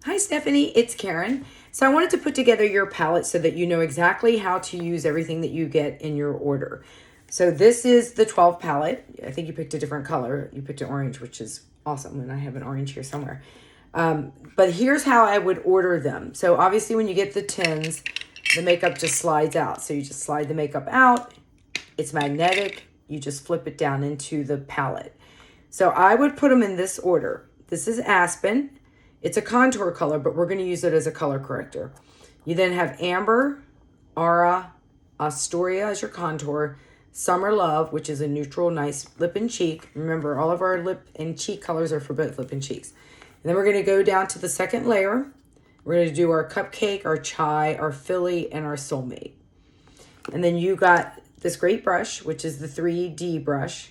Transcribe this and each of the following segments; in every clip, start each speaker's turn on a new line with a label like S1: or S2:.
S1: Hi, Stephanie. It's Karen. So I wanted to put together your palette so that you know exactly how to use everything that you get in your order. So this is the 12 palette. I think you picked a different color. You picked an orange, which is awesome. And I have an orange here somewhere. But here's how I would order them. So obviously when you get the tins, the makeup just slides out. So you just slide the makeup out. It's magnetic. You just flip it down into the palette. So I would put them in this order. This is Aspen. It's a contour color, but we're going to use it as a color corrector. You then have Amber, Aura, Astoria as your contour, Summer Love, which is a neutral, nice lip and cheek. Remember, all of our lip and cheek colors are for both lip and cheeks. And then we're going to go down to the second layer. We're going to do our Cupcake, our Chai, our Philly, and our Soulmate. And then you got this great brush, which is the 3D brush.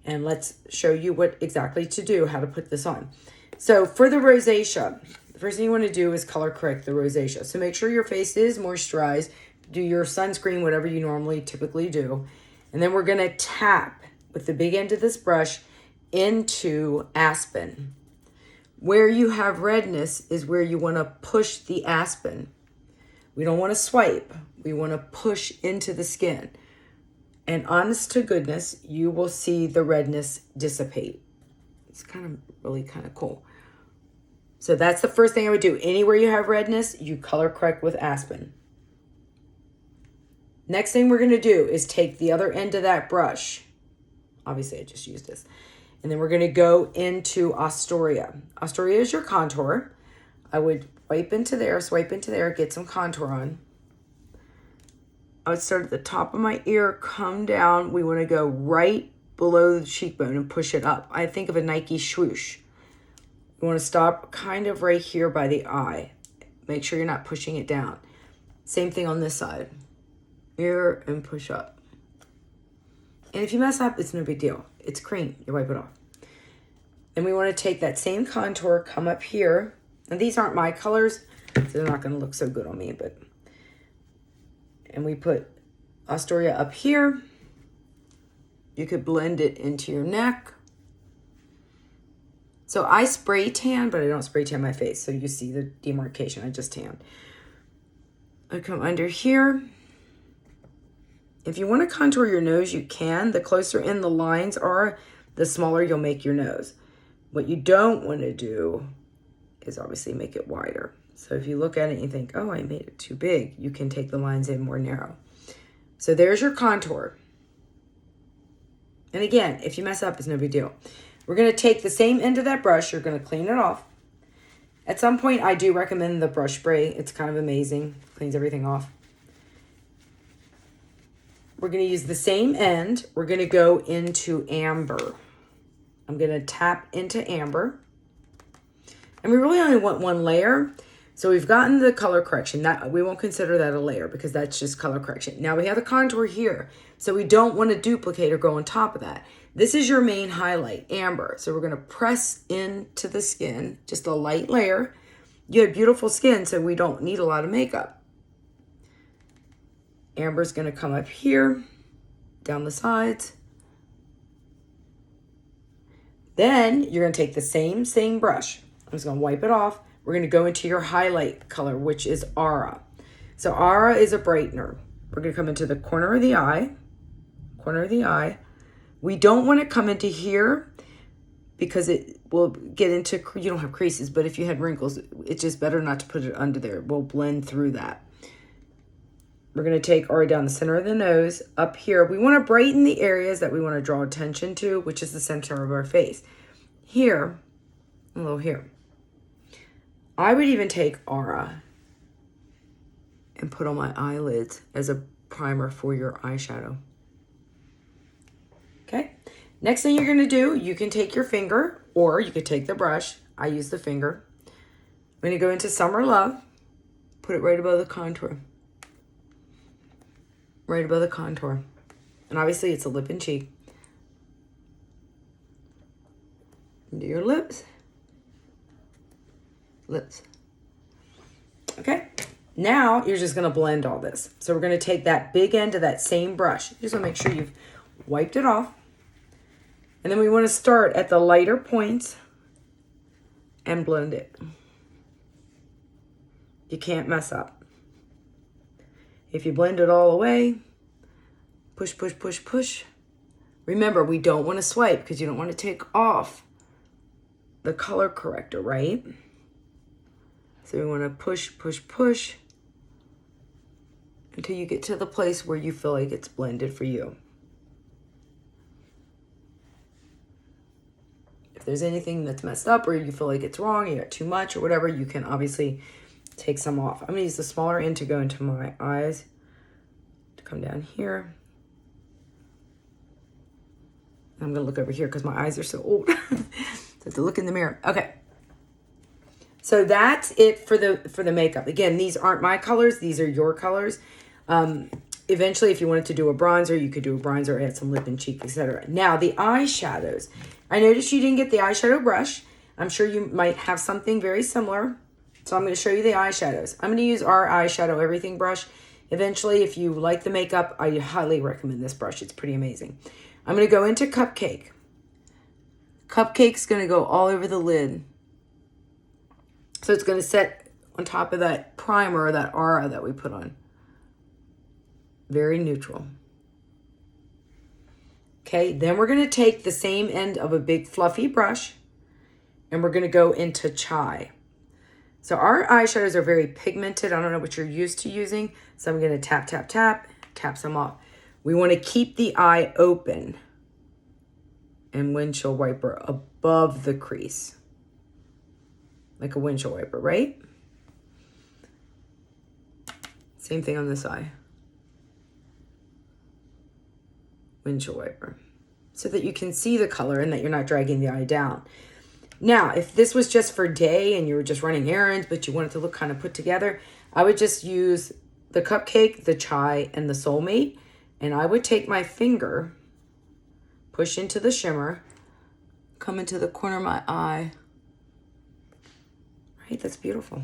S1: And let's show you what exactly to do, how to put this on. So for the rosacea, the first thing you want to do is color correct the rosacea. So make sure your face is moisturized. Do your sunscreen, whatever you normally typically do. And then we're going to tap with the big end of this brush into Aspen. Where you have redness is where you want to push the Aspen. We don't want to swipe. We want to push into the skin. And honest to goodness, you will see the redness dissipate. It's really kind of cool. So that's the first thing I would do. Anywhere you have redness, you color correct with Aspen. Next thing we're going to do is take the other end of that brush. Obviously, I just used this. And then we're going to go into Astoria. Astoria is your contour. I would swipe into there, get some contour on. I would start at the top of my ear, come down. We want to go right below the cheekbone and push it up. I think of a Nike swoosh. You want to stop kind of right here by the eye. Make sure you're not pushing it down. Same thing on this side. Ear and push up. And if you mess up, it's no big deal. It's cream. You wipe it off. Then we want to take that same contour, come up here. And these aren't my colors, so they're not going to look so good on me. And we put Astoria up here. You could blend it into your neck. So I spray tan, but I don't spray tan my face. So you see the demarcation. I just tanned. I come under here. If you want to contour your nose, you can. The closer in the lines are, the smaller you'll make your nose. What you don't want to do is obviously make it wider. So if you look at it and you think, oh, I made it too big, you can take the lines in more narrow. So there's your contour. And again, if you mess up, it's no big deal. We're going to take the same end of that brush. You're going to clean it off. At some point, I do recommend the brush spray. It's kind of amazing. Cleans everything off. We're going to use the same end. We're going to go into Amber. I'm going to tap into Amber. And we really only want one layer. So we've gotten the color correction. That we won't consider that a layer because that's just color correction. Now we have the contour here. So we don't want to duplicate or go on top of that. This is your main highlight, Amber. So we're going to press into the skin, just a light layer. You have beautiful skin, so we don't need a lot of makeup. Amber's going to come up here, down the sides. Then you're going to take the same brush. I'm just going to wipe it off. We're going to go into your highlight color, which is Aura. So Aura is a brightener. We're going to come into the corner of the eye. We don't want to come into here because it will get into, you don't have creases, but if you had wrinkles, it's just better not to put it under there. We'll blend through that. We're going to take Aura down the center of the nose. Up here, we want to brighten the areas that we want to draw attention to, which is the center of our face. Here, a little here. I would even take Aura and put on my eyelids as a primer for your eyeshadow. Okay. Next thing you're going to do, you can take your finger or you could take the brush. I use the finger. I'm going to go into Summer Love. Put it right above the contour. Right above the contour. And obviously it's a lip and cheek. Do your lips. Okay, now you're just going to blend all this. So we're going to take that big end of that same brush. You just want to make sure you've wiped it off. And then we want to start at the lighter points and blend it. You can't mess up. If you blend it all away, push, push, push, push. Remember, we don't want to swipe because you don't want to take off the color corrector, right? So we want to push, push, push until you get to the place where you feel like it's blended for you. If there's anything that's messed up or you feel like it's wrong, you got too much or whatever, you can obviously take some off. I'm going to use the smaller end to go into my eyes, to come down here. I'm going to look over here because my eyes are so old. So I have to look in the mirror. Okay. So that's it for the makeup. Again, these aren't my colors. These are your colors. Eventually, if you wanted to do a bronzer, you could do a bronzer, add some lip and cheek, etc. Now, the eyeshadows. I noticed you didn't get the eyeshadow brush. I'm sure you might have something very similar. So I'm going to show you the eyeshadows. I'm going to use our eyeshadow everything brush. Eventually, if you like the makeup, I highly recommend this brush. It's pretty amazing. I'm going to go into Cupcake. Cupcake's going to go all over the lid. So it's going to set on top of that primer or that aura that we put on. Very neutral. Okay, then we're going to take the same end of a big fluffy brush and we're going to go into Chai. So our eyeshadows are very pigmented. I don't know what you're used to using. So I'm going to tap, tap, tap, tap some off. We want to keep the eye open and windshield wiper above the crease. Like a windshield wiper, right? Same thing on this eye. Windshield wiper. So that you can see the color and that you're not dragging the eye down. Now, if this was just for day and you were just running errands, but you wanted to look kind of put together, I would just use the Cupcake, the Chai, and the Soulmate. And I would take my finger, push into the shimmer, come into the corner of my eye. Right, that's beautiful.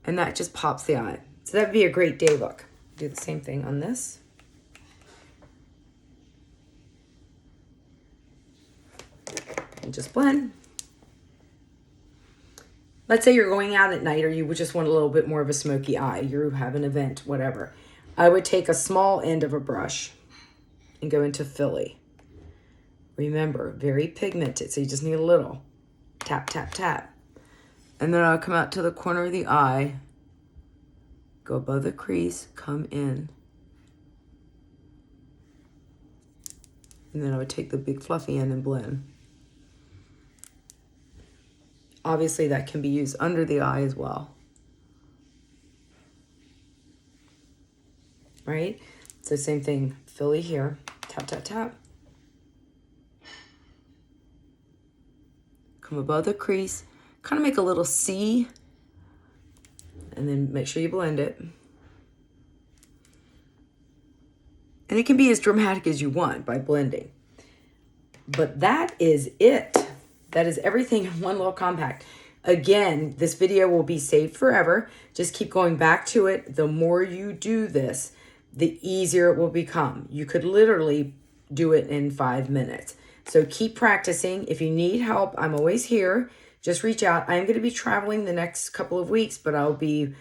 S1: And that just pops the eye. So that'd be a great day look. Do the same thing on this. And just blend. Let's say you're going out at night or you would just want a little bit more of a smoky eye. You have an event, whatever. I would take a small end of a brush and go into Philly. Remember, very pigmented, so you just need a little. Tap, tap, tap. And then I'll come out to the corner of the eye, go above the crease, come in. And then I would take the big fluffy end and blend. Obviously, that can be used under the eye as well. Right? So same thing, Philly here, tap, tap, tap. Come above the crease, kind of make a little C, and then make sure you blend it. And it can be as dramatic as you want by blending. But that is it. That is everything in one little compact. Again, this video will be saved forever. Just keep going back to it. The more you do this, the easier it will become. You could literally do it in 5 minutes. So keep practicing. If you need help, I'm always here. Just reach out. I'm going to be traveling the next couple of weeks, but I'll be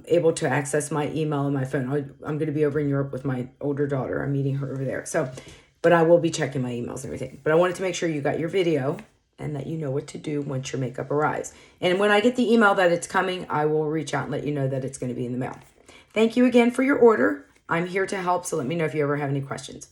S1: able to access my email and my phone. I'm going to be over in Europe with my older daughter. I'm meeting her over there. But I will be checking my emails and everything. But I wanted to make sure you got your video and that you know what to do once your makeup arrives. And when I get the email that it's coming, I will reach out and let you know that it's going to be in the mail. Thank you again for your order. I'm here to help, so let me know if you ever have any questions.